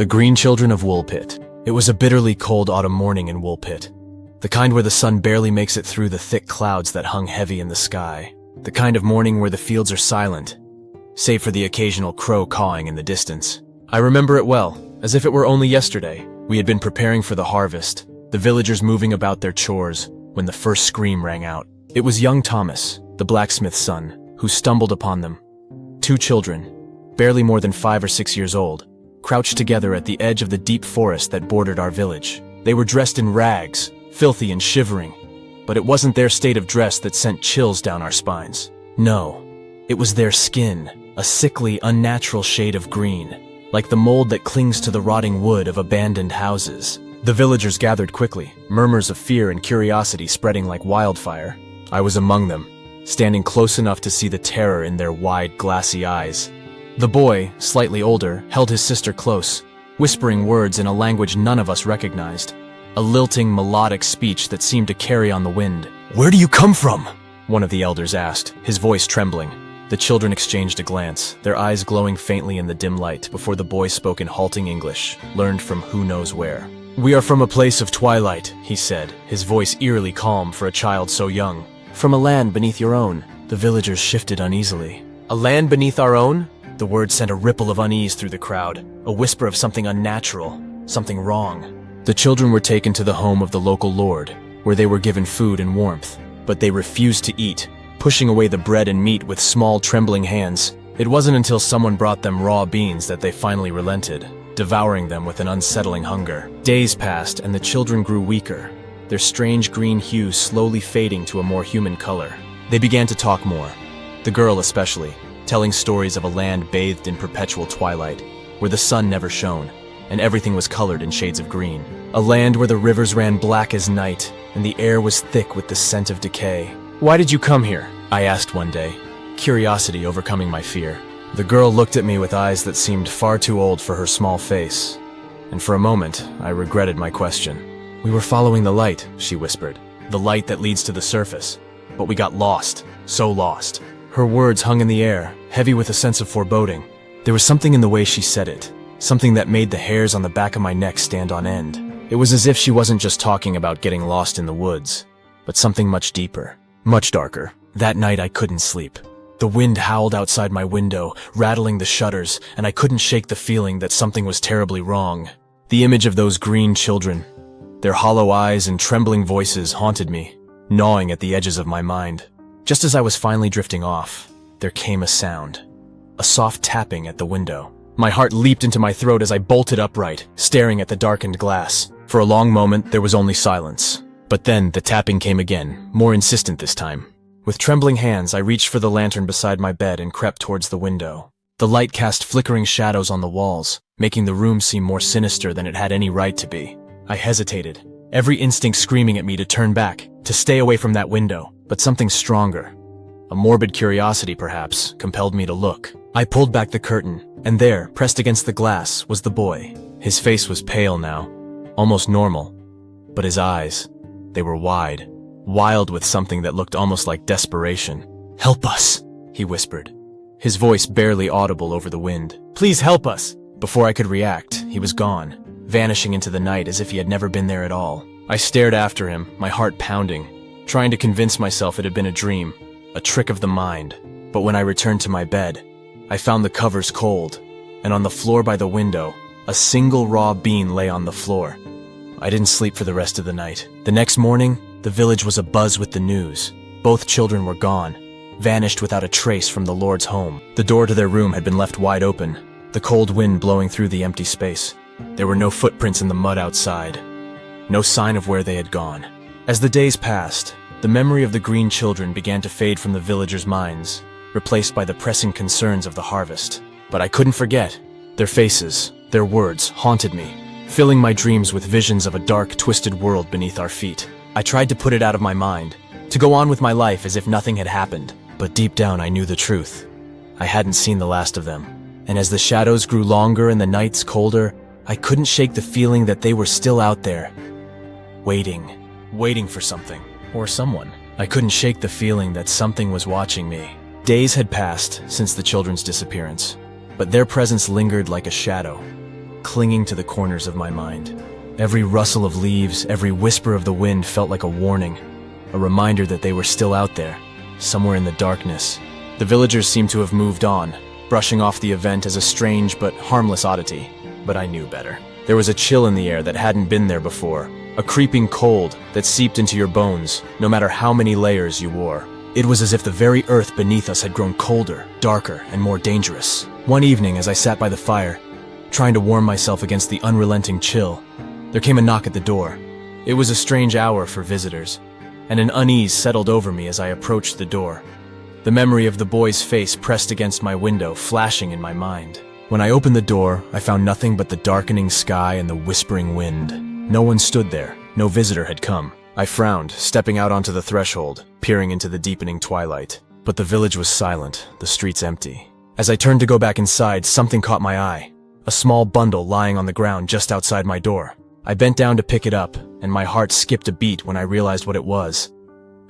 The Green Children of Woolpit. It was a bitterly cold autumn morning in Woolpit. The kind where the sun barely makes it through the thick clouds that hung heavy in the sky. The kind of morning where the fields are silent, save for the occasional crow cawing in the distance. I remember it well, as if it were only yesterday. We had been preparing for the harvest, the villagers moving about their chores, when the first scream rang out. It was young Thomas, the blacksmith's son, who stumbled upon them. Two children, barely more than 5 or 6 years old, crouched together at the edge of the deep forest that bordered our village. They were dressed in rags, filthy and shivering, but it wasn't their state of dress that sent chills down our spines. No, it was their skin, a sickly, unnatural shade of green, like the mold that clings to the rotting wood of abandoned houses. The villagers gathered quickly, murmurs of fear and curiosity spreading like wildfire. I was among them, standing close enough to see the terror in their wide, glassy eyes. The boy, slightly older, held his sister close, whispering words in a language none of us recognized. A lilting, melodic speech that seemed to carry on the wind. "Where do you come from?" one of the elders asked, his voice trembling. The children exchanged a glance, their eyes glowing faintly in the dim light, before the boy spoke in halting English, learned from who knows where. "We are from a place of twilight," he said, his voice eerily calm for a child so young. "From a land beneath your own." The villagers shifted uneasily. "A land beneath our own?" The word sent a ripple of unease through the crowd, a whisper of something unnatural, something wrong. The children were taken to the home of the local lord, where they were given food and warmth, but they refused to eat, pushing away the bread and meat with small, trembling hands. It wasn't until someone brought them raw beans that they finally relented, devouring them with an unsettling hunger. Days passed and the children grew weaker, their strange green hue slowly fading to a more human color. They began to talk more, the girl especially, telling stories of a land bathed in perpetual twilight, where the sun never shone, and everything was colored in shades of green. A land where the rivers ran black as night, and the air was thick with the scent of decay. "Why did you come here?" I asked one day, curiosity overcoming my fear. The girl looked at me with eyes that seemed far too old for her small face, and for a moment, I regretted my question. "We were following the light," she whispered, "the light that leads to the surface. But we got lost, so lost." Her words hung in the air, heavy with a sense of foreboding. There was something in the way she said it, something that made the hairs on the back of my neck stand on end. It was as if she wasn't just talking about getting lost in the woods, but something much deeper, much darker. That night I couldn't sleep. The wind howled outside my window, rattling the shutters, and I couldn't shake the feeling that something was terribly wrong. The image of those green children, their hollow eyes and trembling voices haunted me, gnawing at the edges of my mind. Just as I was finally drifting off, there came a sound. A soft tapping at the window. My heart leaped into my throat as I bolted upright, staring at the darkened glass. For a long moment, there was only silence. But then, the tapping came again, more insistent this time. With trembling hands, I reached for the lantern beside my bed and crept towards the window. The light cast flickering shadows on the walls, making the room seem more sinister than it had any right to be. I hesitated, every instinct screaming at me to turn back, to stay away from that window. But something stronger, a morbid curiosity perhaps, compelled me to look. I pulled back the curtain, and there, pressed against the glass, was the boy. His face was pale now, almost normal, but his eyes, they were wide, wild with something that looked almost like desperation. "Help us," he whispered, his voice barely audible over the wind. "Please help us." Before I could react, he was gone, vanishing into the night as if he had never been there at all. I stared after him, my heart pounding, trying to convince myself it had been a dream, a trick of the mind. But when I returned to my bed, I found the covers cold, and on the floor by the window, a single raw bean lay on the floor. I didn't sleep for the rest of the night. The next morning, the village was abuzz with the news. Both children were gone, vanished without a trace from the Lord's home. The door to their room had been left wide open, the cold wind blowing through the empty space. There were no footprints in the mud outside, no sign of where they had gone. As the days passed, the memory of the green children began to fade from the villagers' minds, replaced by the pressing concerns of the harvest. But I couldn't forget. Their faces, their words, haunted me, filling my dreams with visions of a dark, twisted world beneath our feet. I tried to put it out of my mind, to go on with my life as if nothing had happened. But deep down I knew the truth. I hadn't seen the last of them. And as the shadows grew longer and the nights colder, I couldn't shake the feeling that they were still out there, waiting for something, or someone. I couldn't shake the feeling that something was watching me. Days had passed since the children's disappearance, but their presence lingered like a shadow, clinging to the corners of my mind. Every rustle of leaves, every whisper of the wind felt like a warning, a reminder that they were still out there, somewhere in the darkness. The villagers seemed to have moved on, brushing off the event as a strange but harmless oddity. But I knew better. There was a chill in the air that hadn't been there before, a creeping cold that seeped into your bones, no matter how many layers you wore. It was as if the very earth beneath us had grown colder, darker, and more dangerous. One evening, as I sat by the fire, trying to warm myself against the unrelenting chill, there came a knock at the door. It was a strange hour for visitors, and an unease settled over me as I approached the door. The memory of the boy's face pressed against my window, flashing in my mind. When I opened the door, I found nothing but the darkening sky and the whispering wind. No one stood there. No visitor had come. I frowned, stepping out onto the threshold, peering into the deepening twilight. But the village was silent, the streets empty. As I turned to go back inside, something caught my eye. A small bundle lying on the ground just outside my door. I bent down to pick it up, and my heart skipped a beat when I realized what it was.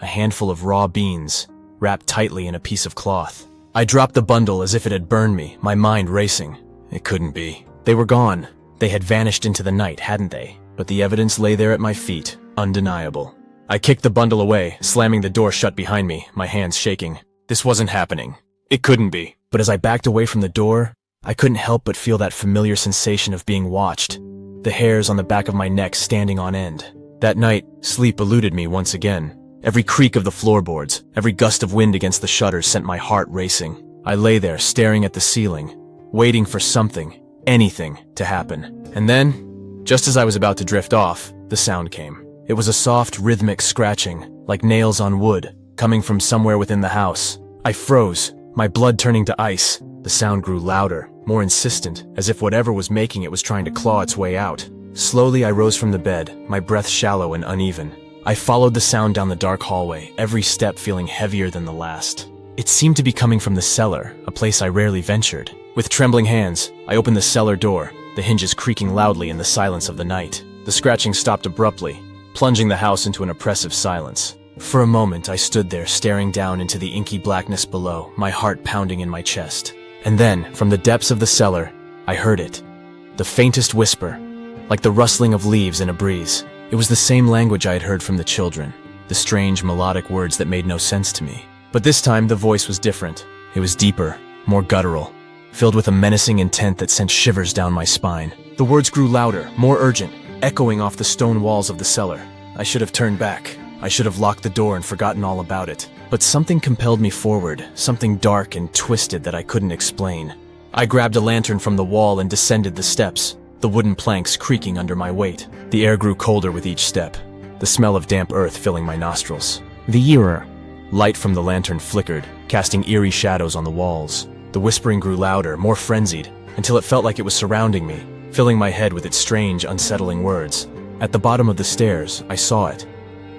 A handful of raw beans, wrapped tightly in a piece of cloth. I dropped the bundle as if it had burned me, my mind racing. It couldn't be. They were gone. They had vanished into the night, hadn't they? But the evidence lay there at my feet, undeniable. I kicked the bundle away, slamming the door shut behind me, my hands shaking. This wasn't happening. It couldn't be. But as I backed away from the door, I couldn't help but feel that familiar sensation of being watched, the hairs on the back of my neck standing on end. That night, sleep eluded me once again. Every creak of the floorboards, every gust of wind against the shutters sent my heart racing. I lay there, staring at the ceiling, waiting for something, anything, to happen. And then, just as I was about to drift off, the sound came. It was a soft, rhythmic scratching, like nails on wood, coming from somewhere within the house. I froze, my blood turning to ice. The sound grew louder, more insistent, as if whatever was making it was trying to claw its way out. Slowly I rose from the bed, my breath shallow and uneven. I followed the sound down the dark hallway, every step feeling heavier than the last. It seemed to be coming from the cellar, a place I rarely ventured. With trembling hands, I opened the cellar door, the hinges creaking loudly in the silence of the night. The scratching stopped abruptly, plunging the house into an oppressive silence. For a moment, I stood there, staring down into the inky blackness below, my heart pounding in my chest. And then, from the depths of the cellar, I heard it. The faintest whisper, like the rustling of leaves in a breeze. It was the same language I had heard from the children, the strange melodic words that made no sense to me. But this time, the voice was different. It was deeper, more guttural, filled with a menacing intent that sent shivers down my spine. The words grew louder, more urgent, echoing off the stone walls of the cellar. I should have turned back. I should have locked the door and forgotten all about it. But something compelled me forward, something dark and twisted that I couldn't explain. I grabbed a lantern from the wall and descended the steps, the wooden planks creaking under my weight. The air grew colder with each step, the smell of damp earth filling my nostrils. The eerie. Light from the lantern flickered, casting eerie shadows on the walls. The whispering grew louder, more frenzied, until it felt like it was surrounding me, filling my head with its strange, unsettling words. At the bottom of the stairs, I saw it.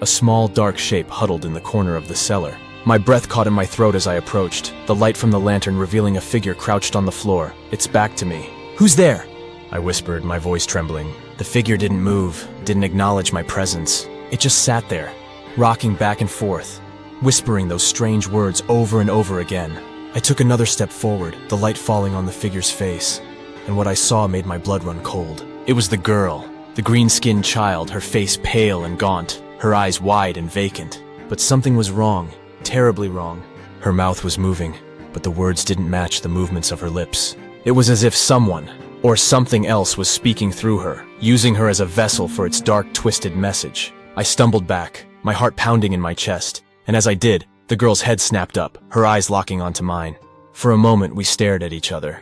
A small, dark shape huddled in the corner of the cellar. My breath caught in my throat as I approached, the light from the lantern revealing a figure crouched on the floor, its back to me. "Who's there?" I whispered, my voice trembling. The figure didn't move, didn't acknowledge my presence. It just sat there, rocking back and forth, whispering those strange words over and over again. I took another step forward, the light falling on the figure's face, and what I saw made my blood run cold. It was the girl, the green-skinned child, her face pale and gaunt, her eyes wide and vacant. But something was wrong, terribly wrong. Her mouth was moving, but the words didn't match the movements of her lips. It was as if someone, or something else, was speaking through her, using her as a vessel for its dark, twisted message. I stumbled back, my heart pounding in my chest, and as I did, the girl's head snapped up, her eyes locking onto mine. For a moment, we stared at each other,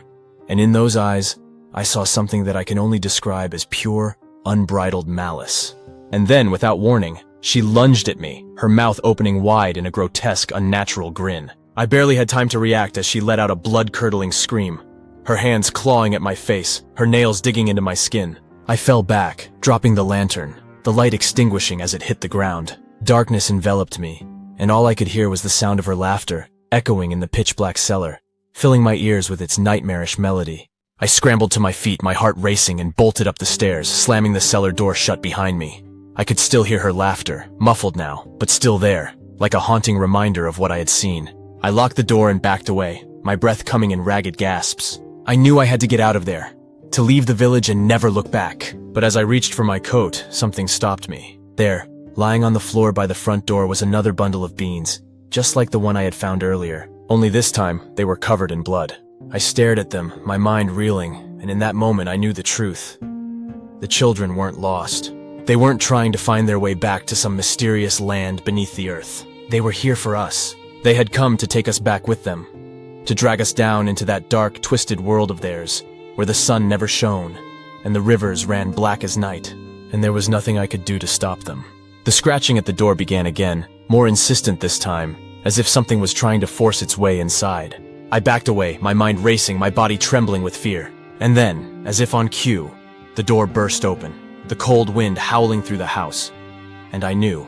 and in those eyes, I saw something that I can only describe as pure, unbridled malice. And then, without warning, she lunged at me, her mouth opening wide in a grotesque, unnatural grin. I barely had time to react as she let out a blood-curdling scream, her hands clawing at my face, her nails digging into my skin. I fell back, dropping the lantern, the light extinguishing as it hit the ground. Darkness enveloped me, and all I could hear was the sound of her laughter, echoing in the pitch-black cellar, filling my ears with its nightmarish melody. I scrambled to my feet, my heart racing, and bolted up the stairs, slamming the cellar door shut behind me. I could still hear her laughter, muffled now, but still there, like a haunting reminder of what I had seen. I locked the door and backed away, my breath coming in ragged gasps. I knew I had to get out of there. to leave the village and never look back. But as I reached for my coat, something stopped me. There, lying on the floor by the front door, was another bundle of beans, just like the one I had found earlier. Only this time, they were covered in blood. I stared at them, my mind reeling, and in that moment I knew the truth. The children weren't lost. They weren't trying to find their way back to some mysterious land beneath the earth. They were here for us. They had come to take us back with them, to drag us down into that dark, twisted world of theirs, where the sun never shone, and the rivers ran black as night, and there was nothing I could do to stop them. The scratching at the door began again, more insistent this time, as if something was trying to force its way inside. I backed away, my mind racing, my body trembling with fear. And then, as if on cue, the door burst open, the cold wind howling through the house. And I knew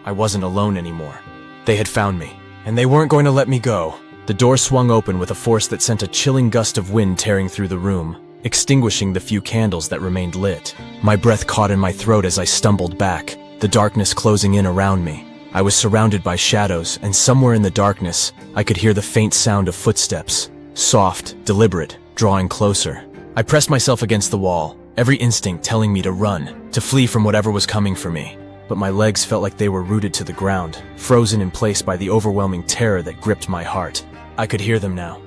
I wasn't alone anymore. They had found me, and they weren't going to let me go. The door swung open with a force that sent a chilling gust of wind tearing through the room, extinguishing the few candles that remained lit. My breath caught in my throat as I stumbled back, the darkness closing in around me. I was surrounded by shadows, and somewhere in the darkness, I could hear the faint sound of footsteps, soft, deliberate, drawing closer. I pressed myself against the wall, every instinct telling me to run, to flee from whatever was coming for me. But my legs felt like they were rooted to the ground, frozen in place by the overwhelming terror that gripped my heart. I could hear them now.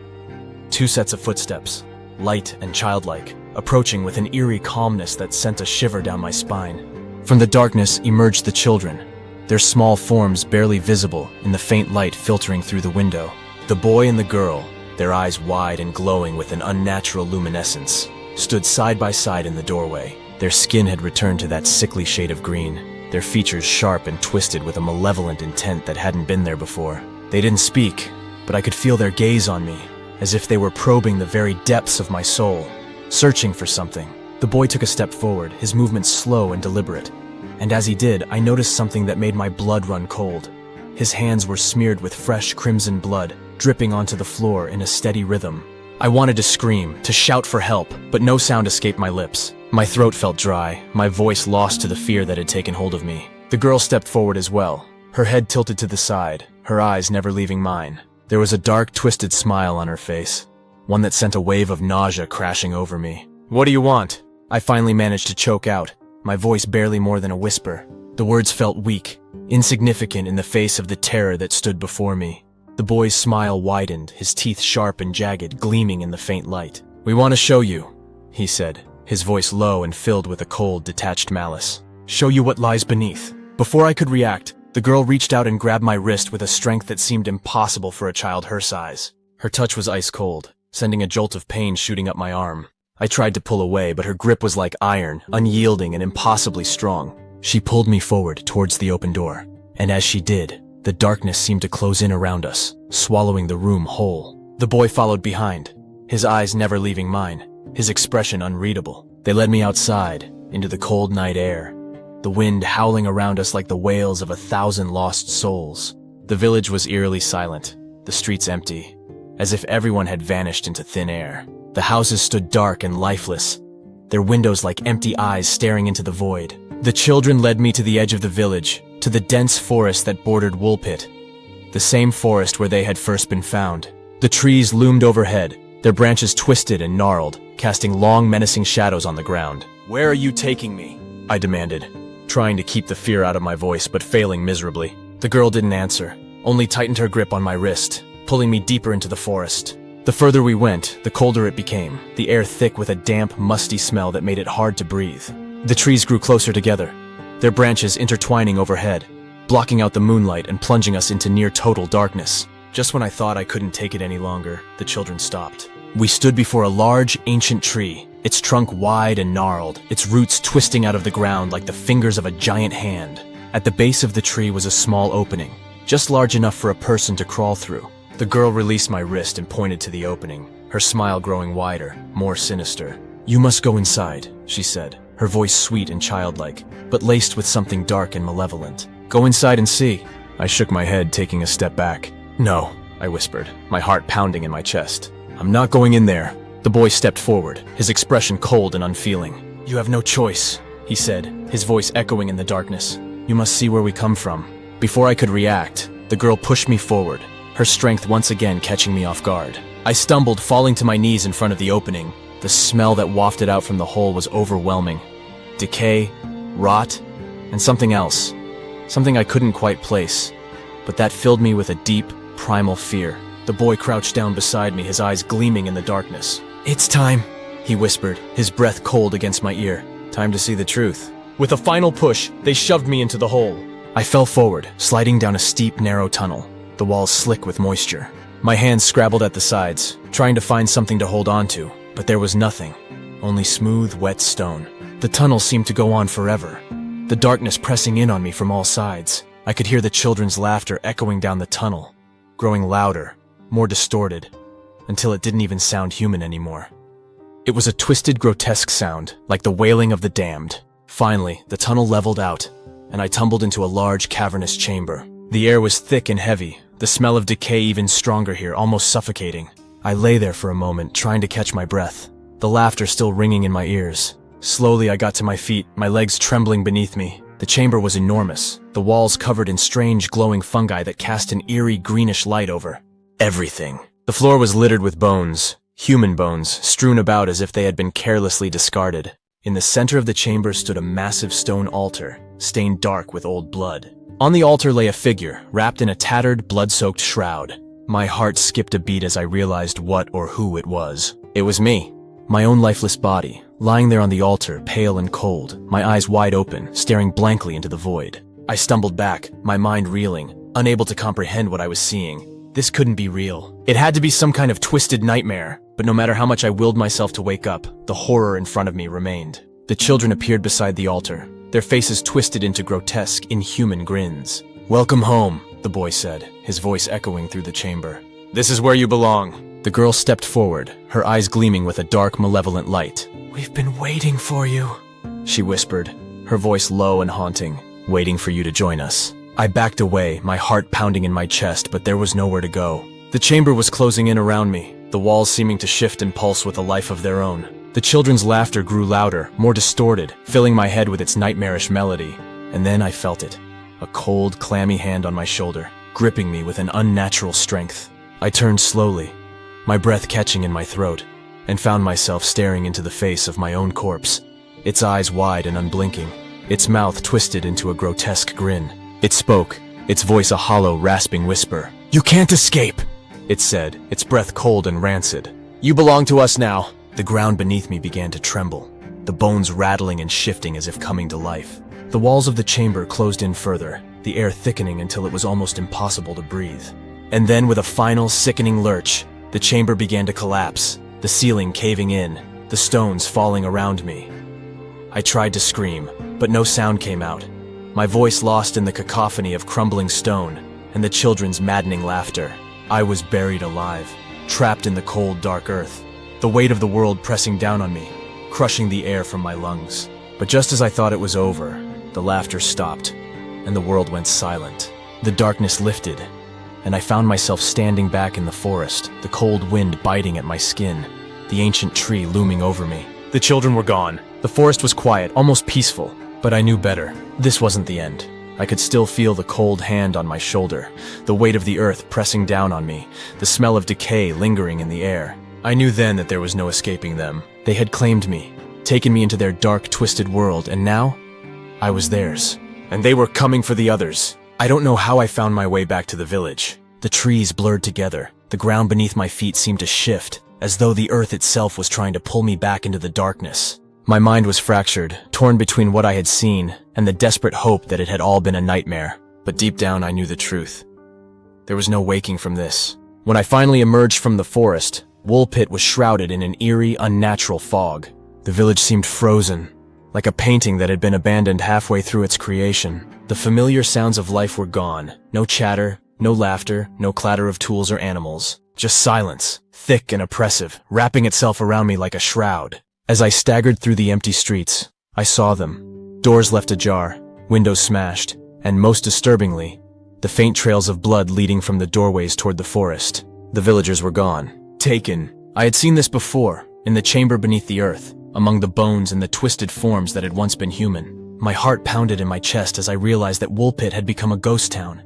2 sets of footsteps, light and childlike, approaching with an eerie calmness that sent a shiver down my spine. From the darkness emerged the children, their small forms barely visible in the faint light filtering through the window. The boy and the girl, their eyes wide and glowing with an unnatural luminescence, stood side by side in the doorway. Their skin had returned to that sickly shade of green, their features sharp and twisted with a malevolent intent that hadn't been there before. They didn't speak, but I could feel their gaze on me, as if they were probing the very depths of my soul, searching for something. The boy took a step forward, his movements slow and deliberate. And as he did, I noticed something that made my blood run cold. His hands were smeared with fresh crimson blood, dripping onto the floor in a steady rhythm. I wanted to scream, to shout for help, but no sound escaped my lips. My throat felt dry, my voice lost to the fear that had taken hold of me. The girl stepped forward as well, her head tilted to the side, her eyes never leaving mine. There was a dark, twisted smile on her face, one that sent a wave of nausea crashing over me. "What do you want?" I finally managed to choke out, my voice barely more than a whisper. The words felt weak, insignificant in the face of the terror that stood before me. The boy's smile widened, his teeth sharp and jagged, gleaming in the faint light. "We want to show you," he said, his voice low and filled with a cold, detached malice. "Show you what lies beneath." Before I could react, the girl reached out and grabbed my wrist with a strength that seemed impossible for a child her size. Her touch was ice cold, sending a jolt of pain shooting up my arm. I tried to pull away, but her grip was like iron, unyielding and impossibly strong. She pulled me forward towards the open door, and as she did, the darkness seemed to close in around us, swallowing the room whole. The boy followed behind, his eyes never leaving mine, his expression unreadable. They led me outside, into the cold night air, the wind howling around us like the wails of 1,000 lost souls. The village was eerily silent, the streets empty, as if everyone had vanished into thin air. The houses stood dark and lifeless, their windows like empty eyes staring into the void. The children led me to the edge of the village, to the dense forest that bordered Woolpit, the same forest where they had first been found. The trees loomed overhead, their branches twisted and gnarled, casting long, menacing shadows on the ground. "Where are you taking me?" I demanded, trying to keep the fear out of my voice but failing miserably. The girl didn't answer, only tightened her grip on my wrist, pulling me deeper into the forest. The further we went, the colder it became, the air thick with a damp, musty smell that made it hard to breathe. The trees grew closer together, their branches intertwining overhead, blocking out the moonlight and plunging us into near total darkness. Just when I thought I couldn't take it any longer, the children stopped. We stood before a large, ancient tree, its trunk wide and gnarled, its roots twisting out of the ground like the fingers of a giant hand. At the base of the tree was a small opening, just large enough for a person to crawl through. The girl released my wrist and pointed to the opening, her smile growing wider, more sinister. "You must go inside," she said, her voice sweet and childlike, but laced with something dark and malevolent. "Go inside and see." I shook my head, taking a step back. "No," I whispered, my heart pounding in my chest. "I'm not going in there." The boy stepped forward, his expression cold and unfeeling. "You have no choice," he said, his voice echoing in the darkness. "You must see where we come from." Before I could react, the girl pushed me forward, her strength once again catching me off guard. I stumbled, falling to my knees in front of the opening, The smell that wafted out from the hole was overwhelming. Decay, rot, and something else. Something I couldn't quite place. But that filled me with a deep, primal fear. The boy crouched down beside me, his eyes gleaming in the darkness. "It's time," he whispered, his breath cold against my ear. "Time to see the truth." With a final push, they shoved me into the hole. I fell forward, sliding down a steep, narrow tunnel, the walls slick with moisture. My hands scrabbled at the sides, trying to find something to hold on to, but there was nothing, only smooth, wet stone. The tunnel seemed to go on forever, the darkness pressing in on me from all sides. I could hear the children's laughter echoing down the tunnel, growing louder, more distorted, until it didn't even sound human anymore. It was a twisted, grotesque sound, like the wailing of the damned. Finally, the tunnel leveled out, and I tumbled into a large, cavernous chamber. The air was thick and heavy, the smell of decay even stronger here, almost suffocating. I lay there for a moment, trying to catch my breath, the laughter still ringing in my ears. Slowly I got to my feet, my legs trembling beneath me. The chamber was enormous, the walls covered in strange glowing fungi that cast an eerie greenish light over everything. The floor was littered with bones, human bones, strewn about as if they had been carelessly discarded. In the center of the chamber stood a massive stone altar, stained dark with old blood. On the altar lay a figure, wrapped in a tattered, blood-soaked shroud. My heart skipped a beat as I realized what or who it was. It was me, my own lifeless body, lying there on the altar, pale and cold, my eyes wide open, staring blankly into the void. I stumbled back, my mind reeling, unable to comprehend what I was seeing. This couldn't be real. It had to be some kind of twisted nightmare, but no matter how much I willed myself to wake up, the horror in front of me remained. The children appeared beside the altar, their faces twisted into grotesque, inhuman grins. "Welcome home," the boy said, his voice echoing through the chamber. "This is where you belong." The girl stepped forward, her eyes gleaming with a dark, malevolent light. "We've been waiting for you," she whispered, her voice low and haunting. "Waiting for you to join us." I backed away, my heart pounding in my chest, but there was nowhere to go. The chamber was closing in around me, the walls seeming to shift and pulse with a life of their own. The children's laughter grew louder, more distorted, filling my head with its nightmarish melody. And then I felt it, a cold, clammy hand on my shoulder, gripping me with an unnatural strength. I turned slowly, my breath catching in my throat, and found myself staring into the face of my own corpse, its eyes wide and unblinking, its mouth twisted into a grotesque grin. It spoke, its voice a hollow, rasping whisper. "You can't escape," it said, its breath cold and rancid. "You belong to us now." The ground beneath me began to tremble, the bones rattling and shifting as if coming to life. The walls of the chamber closed in further, the air thickening until it was almost impossible to breathe. And then, with a final, sickening lurch, the chamber began to collapse, the ceiling caving in, the stones falling around me. I tried to scream, but no sound came out, my voice lost in the cacophony of crumbling stone and the children's maddening laughter. I was buried alive, trapped in the cold, dark earth, the weight of the world pressing down on me, crushing the air from my lungs. But just as I thought it was over, the laughter stopped, and the world went silent. The darkness lifted, and I found myself standing back in the forest, the cold wind biting at my skin, the ancient tree looming over me. The children were gone. The forest was quiet, almost peaceful, but I knew better. This wasn't the end. I could still feel the cold hand on my shoulder, the weight of the earth pressing down on me, the smell of decay lingering in the air. I knew then that there was no escaping them. They had claimed me, taken me into their dark, twisted world, and now I was theirs. And they were coming for the others. I don't know how I found my way back to the village. The trees blurred together. The ground beneath my feet seemed to shift, as though the earth itself was trying to pull me back into the darkness. My mind was fractured, torn between what I had seen and the desperate hope that it had all been a nightmare. But deep down I knew the truth. There was no waking from this. When I finally emerged from the forest, Woolpit was shrouded in an eerie, unnatural fog. The village seemed frozen, like a painting that had been abandoned halfway through its creation. The familiar sounds of life were gone. No chatter, no laughter, no clatter of tools or animals. Just silence, thick and oppressive, wrapping itself around me like a shroud. As I staggered through the empty streets, I saw them. Doors left ajar, windows smashed, and most disturbingly, the faint trails of blood leading from the doorways toward the forest. The villagers were gone. Taken. I had seen this before, in the chamber beneath the earth, among the bones and the twisted forms that had once been human. My heart pounded in my chest as I realized that Woolpit had become a ghost town,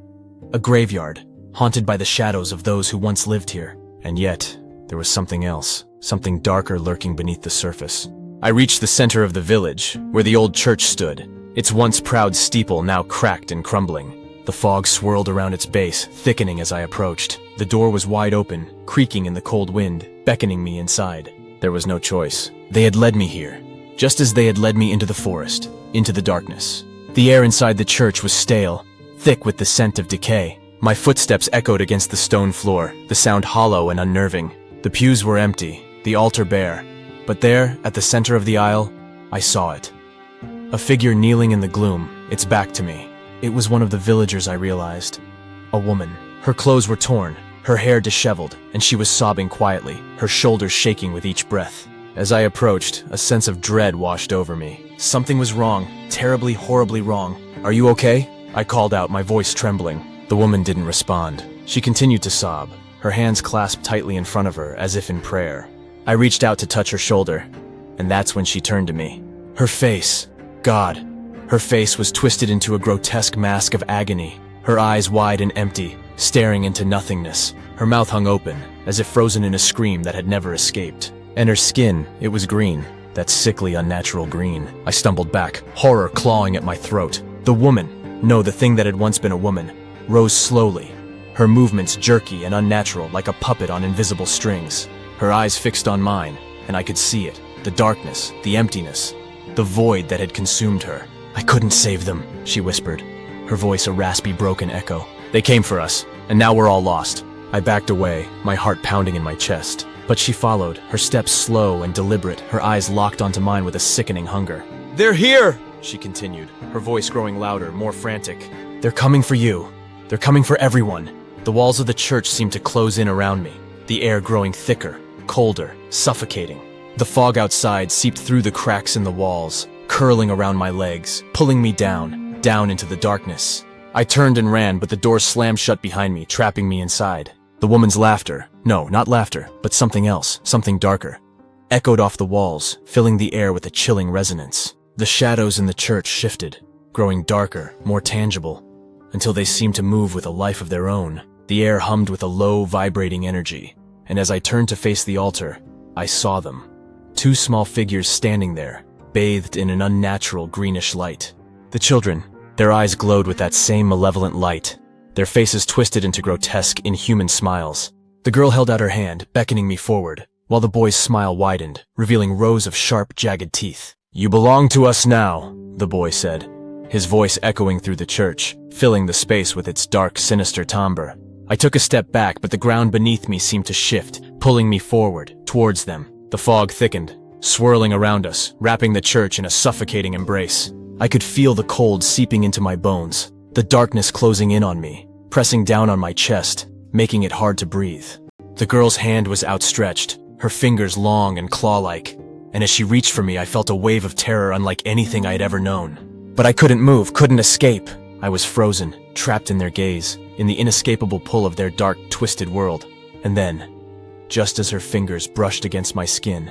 a graveyard, haunted by the shadows of those who once lived here. And yet, there was something else, something darker lurking beneath the surface. I reached the center of the village, where the old church stood, its once proud steeple now cracked and crumbling. The fog swirled around its base, thickening as I approached. The door was wide open, creaking in the cold wind, beckoning me inside. There was no choice. They had led me here, just as they had led me into the forest, into the darkness. The air inside the church was stale, thick with the scent of decay. My footsteps echoed against the stone floor, the sound hollow and unnerving. The pews were empty, the altar bare. But there, at the center of the aisle, I saw it. A figure kneeling in the gloom, its back to me. It was one of the villagers, I realized. A woman. Her clothes were torn, her hair disheveled, and she was sobbing quietly, her shoulders shaking with each breath. As I approached, a sense of dread washed over me. Something was wrong, terribly, horribly wrong. "Are you okay?" I called out, my voice trembling. The woman didn't respond. She continued to sob, her hands clasped tightly in front of her, as if in prayer. I reached out to touch her shoulder, and that's when she turned to me. Her face, God, her face was twisted into a grotesque mask of agony, her eyes wide and empty, staring into nothingness. Her mouth hung open, as if frozen in a scream that had never escaped. And her skin, it was green, that sickly, unnatural green. I stumbled back, horror clawing at my throat. The woman, no, the thing that had once been a woman, rose slowly, her movements jerky and unnatural like a puppet on invisible strings. Her eyes fixed on mine, and I could see it, the darkness, the emptiness, the void that had consumed her. "I couldn't save them," she whispered, her voice a raspy, broken echo. "They came for us, and now we're all lost." I backed away, my heart pounding in my chest. But she followed, her steps slow and deliberate, her eyes locked onto mine with a sickening hunger. "They're here!" she continued, her voice growing louder, more frantic. "They're coming for you. They're coming for everyone." The walls of the church seemed to close in around me, the air growing thicker, colder, suffocating. The fog outside seeped through the cracks in the walls, curling around my legs, pulling me down, down into the darkness. I turned and ran, but the door slammed shut behind me, trapping me inside. The woman's laughter, no, not laughter, but something else, something darker, echoed off the walls, filling the air with a chilling resonance. The shadows in the church shifted, growing darker, more tangible, until they seemed to move with a life of their own. The air hummed with a low, vibrating energy, and as I turned to face the altar, I saw them. Two small figures standing there, bathed in an unnatural greenish light. The children, their eyes glowed with that same malevolent light, their faces twisted into grotesque, inhuman smiles. The girl held out her hand, beckoning me forward, while the boy's smile widened, revealing rows of sharp, jagged teeth. "You belong to us now," the boy said, his voice echoing through the church, filling the space with its dark, sinister timbre. I took a step back, but the ground beneath me seemed to shift, pulling me forward, towards them. The fog thickened, swirling around us, wrapping the church in a suffocating embrace. I could feel the cold seeping into my bones, the darkness closing in on me, pressing down on my chest, making it hard to breathe. The girl's hand was outstretched, her fingers long and claw-like, and as she reached for me, I felt a wave of terror unlike anything I had ever known. But I couldn't move, couldn't escape. I was frozen, trapped in their gaze, in the inescapable pull of their dark, twisted world. And then, just as her fingers brushed against my skin,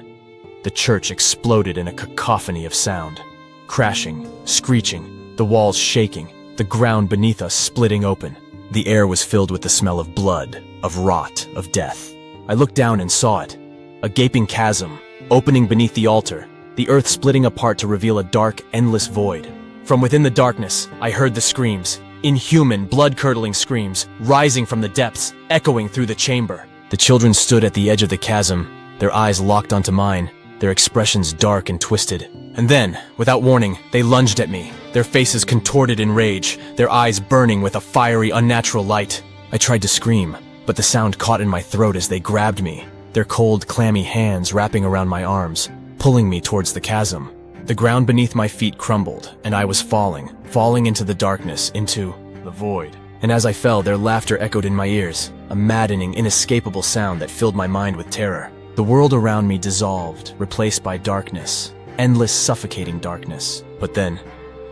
the church exploded in a cacophony of sound. Crashing, screeching, the walls shaking, the ground beneath us splitting open. The air was filled with the smell of blood, of rot, of death. I looked down and saw it. A gaping chasm, opening beneath the altar, the earth splitting apart to reveal a dark, endless void. From within the darkness, I heard the screams, inhuman, blood-curdling screams, rising from the depths, echoing through the chamber. The children stood at the edge of the chasm, their eyes locked onto mine, their expressions dark and twisted. And then, without warning, they lunged at me, their faces contorted in rage, their eyes burning with a fiery, unnatural light. I tried to scream, but the sound caught in my throat as they grabbed me, their cold, clammy hands wrapping around my arms, pulling me towards the chasm. The ground beneath my feet crumbled, and I was falling into the darkness, into the void. And as I fell, their laughter echoed in my ears, a maddening, inescapable sound that filled my mind with terror. The world around me dissolved, replaced by darkness, endless, suffocating darkness. But then,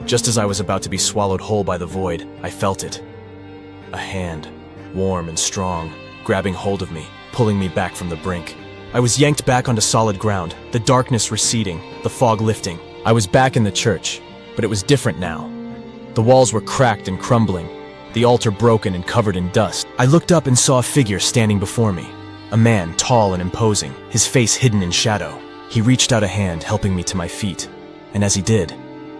just as I was about to be swallowed whole by the void, I felt it. A hand, warm and strong, grabbing hold of me, pulling me back from the brink. I was yanked back onto solid ground, the darkness receding, the fog lifting. I was back in the church, but it was different now. The walls were cracked and crumbling, the altar broken and covered in dust. I looked up and saw a figure standing before me. A man, tall and imposing, his face hidden in shadow. He reached out a hand, helping me to my feet. And as he did,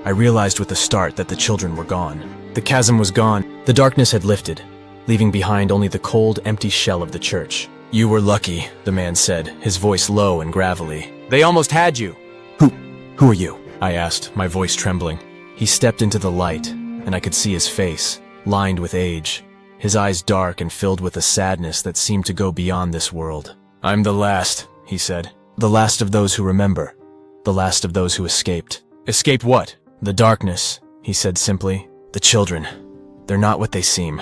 I realized with a start that the children were gone. The chasm was gone. The darkness had lifted, leaving behind only the cold, empty shell of the church. "You were lucky," the man said, his voice low and gravelly. "They almost had you." Who are you?" I asked, my voice trembling. He stepped into the light, and I could see his face, lined with age, his eyes dark and filled with a sadness that seemed to go beyond this world. "I'm the last," he said. "The last of those who remember. The last of those who escaped." "Escaped what?" "The darkness," he said simply. "The children. They're not what they seem.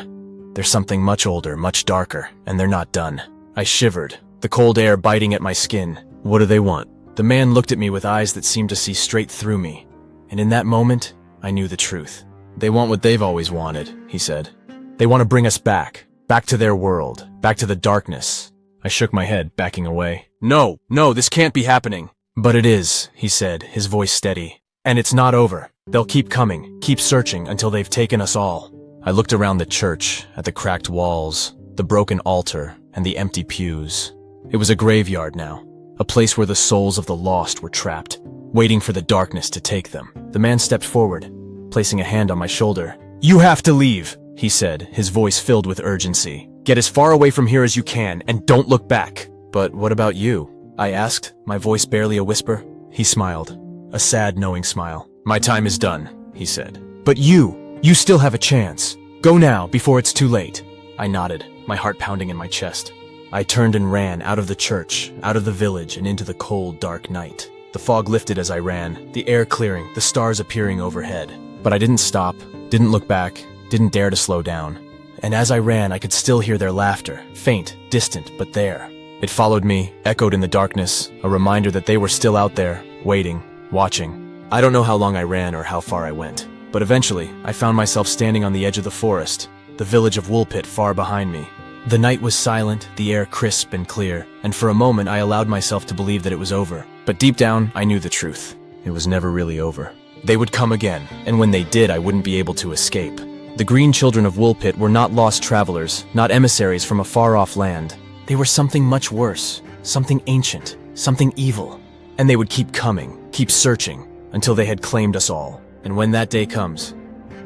They're something much older, much darker, and they're not done." I shivered, the cold air biting at my skin. "What do they want?" The man looked at me with eyes that seemed to see straight through me, and in that moment, I knew the truth. "They want what they've always wanted," he said. "They want to bring us back to their world, back to the darkness." I shook my head, backing away. No, this can't be happening." "But it is," he said, his voice steady. "And it's not over. They'll keep coming, keep searching until they've taken us all." I looked around the church, at the cracked walls, the broken altar, and the empty pews. It was a graveyard now, a place where the souls of the lost were trapped, waiting for the darkness to take them. The man stepped forward, placing a hand on my shoulder. "You have to leave," he said, his voice filled with urgency. "Get as far away from here as you can, and don't look back." "But what about you?" I asked, my voice barely a whisper. He smiled, a sad, knowing smile. "My time is done," he said. "But you still have a chance. Go now, before it's too late." I nodded, my heart pounding in my chest. I turned and ran out of the church, out of the village, and into the cold, dark night. The fog lifted as I ran, the air clearing, the stars appearing overhead. But I didn't stop, didn't look back, didn't dare to slow down. And as I ran, I could still hear their laughter, faint, distant, but there. It followed me, echoed in the darkness, a reminder that they were still out there, waiting, watching. I don't know how long I ran or how far I went, but eventually, I found myself standing on the edge of the forest, the village of Woolpit far behind me. The night was silent, the air crisp and clear, and for a moment I allowed myself to believe that it was over. But deep down, I knew the truth. It was never really over. They would come again, and when they did, I wouldn't be able to escape. The green children of Woolpit were not lost travelers, not emissaries from a far-off land. They were something much worse, something ancient, something evil. And they would keep coming, keep searching, until they had claimed us all. And when that day comes,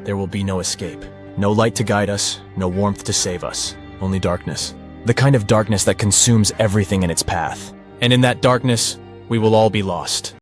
there will be no escape. No light to guide us, no warmth to save us. Only darkness. The kind of darkness that consumes everything in its path. And in that darkness, we will all be lost.